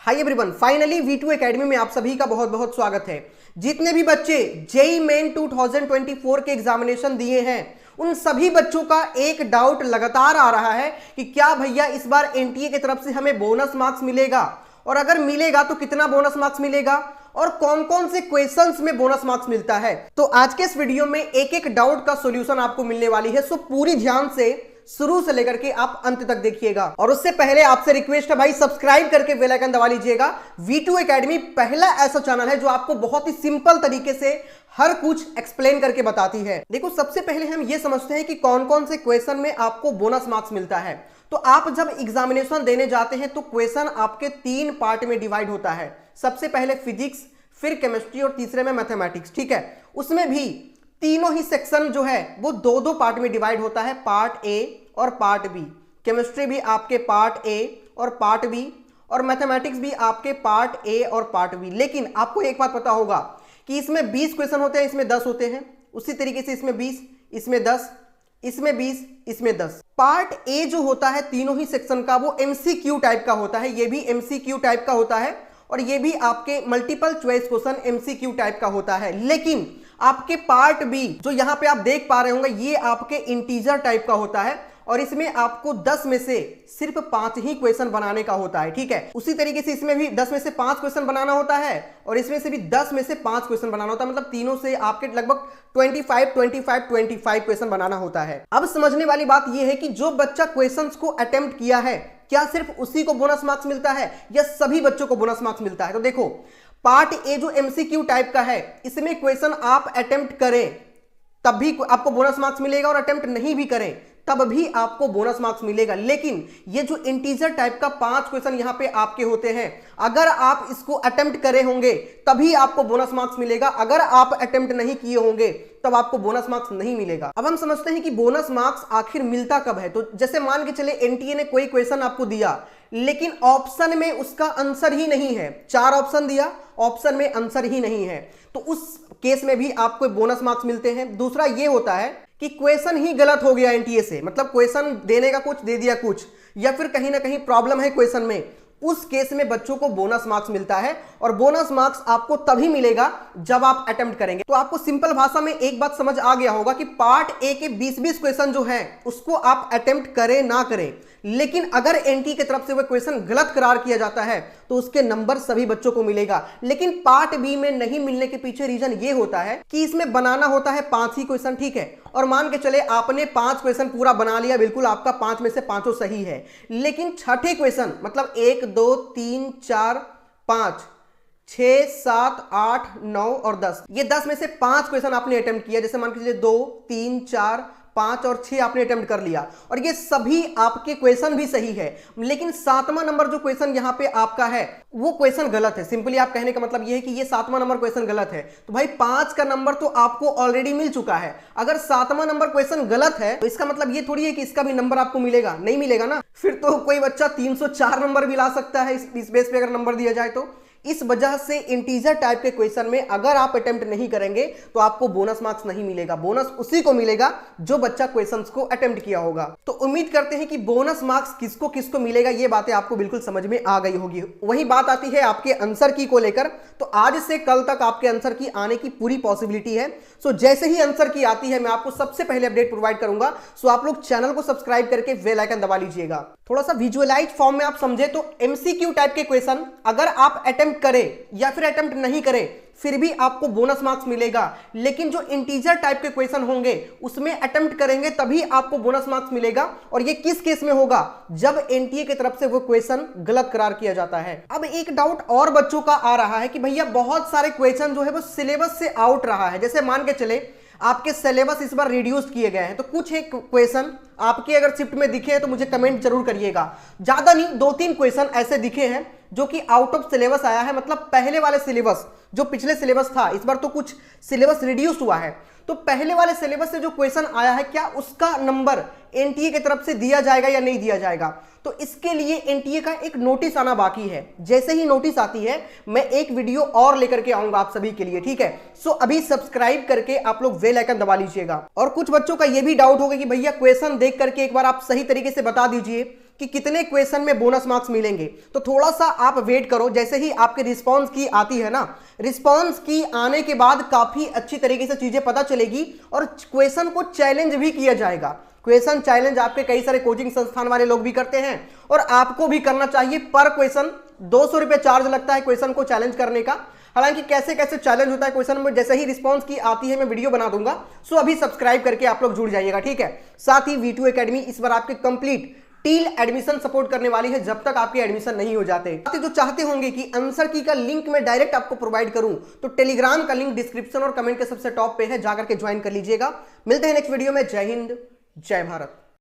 Hi everyone, finally V2 academy में आप सभी का बहुत बहुत स्वागत है। जितने भी बच्चे जेईई मेन 2024 के एग्जामिनेशन दिए हैं उन सभी बच्चों का एक डाउट लगातार आ रहा है कि क्या भैया इस बार एनटीए की तरफ से हमें बोनस मार्क्स मिलेगा, और अगर मिलेगा तो कितना बोनस मार्क्स मिलेगा और कौन कौन से क्वेश्चंस में बोनस मार्क्स मिलता है। तो आज के इस वीडियो में एक एक डाउट का सॉल्यूशन आपको मिलने वाली है, सो पूरी ध्यान से शुरू से लेकर के आप अंत तक देखिएगा। और उससे पहले आपसे रिक्वेस्ट है भाई, सब्सक्राइब करके बेल आइकन दबा लीजिएगा। V2 एकेडमी पहला ऐसा चैनल है जो आपको बहुत ही सिंपल तरीके से हर कुछ एक्सप्लेन करके बताती है। देखो, सबसे पहले हम ये समझते हैं कि कौन कौन से क्वेश्चन में आपको बोनस मार्क्स मिलता है। तो आप जब एग्जामिनेशन देने जाते हैं तो क्वेश्चन आपके 3 पार्ट में डिवाइड होता है। सबसे पहले फिजिक्स, फिर केमिस्ट्री और तीसरे में मैथमेटिक्स। ठीक है, उसमें भी तीनों ही सेक्शन जो है वो 2-2 पार्ट में डिवाइड होता है, पार्ट ए और पार्ट बी। केमिस्ट्री भी आपके पार्ट ए और पार्ट बी, और मैथमेटिक्स भी आपके पार्ट ए और पार्ट बी। लेकिन आपको एक बात पता होगा कि इसमें 20 क्वेश्चन होते हैं, इसमें 10 होते हैं। उसी तरीके से इसमें 20, इसमें 10, इसमें 20, इसमें 10। पार्ट ए जो होता है तीनों ही सेक्शन का, वो एमसीक्यू टाइप का होता है। ये भी एमसीक्यू टाइप का होता है और ये भी आपके multiple choice question MCQ type का होता है। लेकिन आपके पार्ट बी जो यहां पे आप देख पा रहे होंगे, ये आपके इंटीजर टाइप का होता है और इसमें आपको 10 में से सिर्फ 5 ही क्वेश्चन बनाने का होता है। ठीक है, उसी तरीके से इसमें भी 10 में से 5 क्वेश्चन बनाना होता है और इसमें से भी 10 में से 5 क्वेश्चन बनाना होता है। मतलब तीनों से आपके लगभग 25 क्वेश्चन बनाना होता है। अब समझने वाली बात यह है कि जो बच्चा क्वेश्चंस को अटेम्प्ट किया है, क्या सिर्फ उसी को बोनस मार्क्स मिलता है या सभी बच्चों को बोनस मार्क्स मिलता है। तो देखो, पार्ट ए जो एमसीक्यू टाइप का है, इसमें क्वेश्चन आप अटेम्प्ट करें तब भी आपको बोनस मार्क्स मिलेगा और अटेम्प्ट नहीं भी करें तब भी आपको बोनस मार्क्स मिलेगा। लेकिन ये जो इंटीजर टाइप का 5 क्वेश्चन यहां पे आपके होते हैं, अगर आप इसको अटेम्प्ट करे होंगे तभी आपको बोनस मार्क्स मिलेगा। अगर आप अटेम्प्ट नहीं किए होंगे तब आपको बोनस मार्क्स नहीं मिलेगा। अब हम समझते हैं कि बोनस मार्क्स आखिर मिलता कब है। तो जैसे मान के चले एनटीए ने कोई क्वेश्चन आपको दिया लेकिन ऑप्शन में उसका आंसर ही नहीं है। 4 ऑप्शन दिया, ऑप्शन में आंसर ही नहीं है, तो उस केस में भी आपको बोनस मार्क्स मिलते हैं। दूसरा ये होता है कि क्वेश्चन ही गलत हो गया एनटीए से, मतलब क्वेश्चन देने का कुछ दे दिया कुछ, या फिर कहीं ना कहीं प्रॉब्लम है क्वेश्चन में, उस केस में बच्चों को बोनस मार्क्स मिलता है। और बोनस मार्क्स आपको तभी मिलेगा जब आप अटेम्प्ट करेंगे। तो आपको सिंपल भाषा में एक बात समझ आ गया होगा कि पार्ट ए के 20-20 क्वेश्चन जो हैं उसको आप अटेम्प्ट करें ना करें, लेकिन अगर एनटीए की तरफ से वो क्वेश्चन गलत करार किया जाता है तो उसके नंबर सभी बच्चों को मिलेगा। लेकिन पार्ट बी में नहीं मिलने के पीछे रीजन ये होता है कि इसमें बनाना होता है 5 ही क्वेश्चन। ठीक है, और मान के चले आपने 5 क्वेश्चन पूरा बना लिया, बिल्कुल आपका 5 में से 5 सही है, लेकिन छठे क्वेश्चन मतलब 1, 2, 3, 4, 5, 6, 7, 8, 9 और 10, ये 10 में से 5 क्वेश्चन आपने अटेम्प्ट किया। जैसे मान के चलिए 2, 3, 4, 5 और 6 आपने अटेम्प्ट कर लिया और ये सभी आपके क्वेश्चन भी सही है, लेकिन 7वां नंबर जो क्वेश्चन यहां पे आपका है वो क्वेश्चन गलत है। सिंपली आप कहने का मतलब ये है कि ये 7वां नंबर क्वेश्चन गलत है। तो भाई 5 का नंबर तो आपको ऑलरेडी मिल चुका है। अगर 7वां नंबर क्वेश्चन गलत है तो इसका मतलब ये थोड़ी है कि इसका भी नंबर आपको मिलेगा, नहीं मिलेगा ना। फिर तो कोई बच्चा 304 नंबर भी ला सकता है इस बेस पे अगर नंबर दिया जाए तो। इस वजह से इंटीजर टाइप के क्वेश्चन में अगर आप अटेम्प्ट नहीं करेंगे तो आपको बोनस मार्क्स नहीं मिलेगा। बोनस उसी को मिलेगा जो बच्चा क्वेश्चंस को अटेम्प्ट किया होगा। तो उम्मीद करते हैं कि बोनस मार्क्स किसको किसको मिलेगा ये बातें आपको बिल्कुल समझ में आ गई होगी। वही बात आती है आपके आंसर की को लेकर। तो आज से कल तक आपके आंसर की आने की पूरी पॉसिबिलिटी है। सो जैसे ही आंसर की आती है मैं आपको सबसे पहले अपडेट प्रोवाइड करूंगा। सो आप लोग चैनल को सब्सक्राइब करके बेल आइकन दबा लीजिएगा। थोड़ा सा विजुअलाइज फॉर्म में आप समझे तो एमसीक्यू टाइप के क्वेश्चन अगर आप अटेम्प्ट करें या फिर अटेम्प्ट नहीं करें फिर भी आपको बोनस मार्क्स मिलेगा। लेकिन जो इंटीजर टाइप के क्वेश्चन होंगे उसमें अटेम्प्ट करेंगे तभी आपको बोनस मार्क्स मिलेगा। और ये किस केस में होगा? जब एनटीए की तरफ से वो क्वेश्चन गलत करार किया जाता है। अब एक डाउट और बच्चों का आ रहा है कि भैया बहुत सारे क्वेश्चन जो है वो सिलेबस से आउट रहा है। जैसे मान के चले आपके सिलेबस इस बार रिड्यूस किए गए हैं, तो कुछ एक क्वेश्चन आपके अगर शिफ्ट में दिखे हैं तो मुझे कमेंट जरूर करिएगा। ज्यादा नहीं, 2-3 क्वेश्चन ऐसे दिखे हैं जो कि आउट ऑफ सिलेबस आया है। मतलब पहले वाले सिलेबस जो पिछले सिलेबस था, इस बार तो कुछ सिलेबस रिड्यूस हुआ है, तो पहले वाले सिलेबस से जो क्वेश्चन आया है क्या उसका नंबर एनटीए की तरफ से दिया जाएगा या नहीं दिया जाएगा। तो इसके लिए एनटीए का एक नोटिस आना बाकी है। जैसे ही नोटिस आती है मैं एक वीडियो और लेकर के आऊंगा आप सभी के लिए। ठीक है, सो अभी सब्सक्राइब करके आप लोग बेल आइकन दबा लीजिएगा। और कुछ बच्चों का यह भी डाउट होगा कि भैया क्वेश्चन देख करके एक बार आप सही तरीके से बता दीजिए कि कितने क्वेश्चन में बोनस मार्क्स मिलेंगे, तो थोड़ा सा आप वेट करो। जैसे ही आपके रिस्पॉन्स की आती है ना, रिस्पॉन्स की आने के बाद काफी अच्छी तरीके से चीजें पता चलेगी और क्वेश्चन को चैलेंज भी किया जाएगा। क्वेश्चन चैलेंज आपके कई सारे कोचिंग संस्थान वाले लोग भी करते हैं और आपको भी करना चाहिए। पर क्वेश्चन 200 रुपए चार्ज लगता है क्वेश्चन को चैलेंज करने का। हालांकि कैसे कैसे चैलेंज होता है क्वेश्चन में, जैसे ही रिस्पांस की आती है मैं वीडियो बना दूंगा। सो अभी सब्सक्राइब करके आप लोग जुड़ जाइएगा, ठीक है। साथ ही V2 एकेडमी इस बार आपके कंप्लीट टील एडमिशन सपोर्ट करने वाली है जब तक आपके एडमिशन नहीं हो जाते। जो चाहते होंगे कि आंसर की का लिंक मैं डायरेक्ट आपको प्रोवाइड करूं, तो टेलीग्राम का लिंक डिस्क्रिप्शन और कमेंट के सबसे टॉप पे है, जाकर के ज्वाइन कर लीजिएगा। मिलते हैं नेक्स्ट वीडियो में। जय हिंद, जय भारत।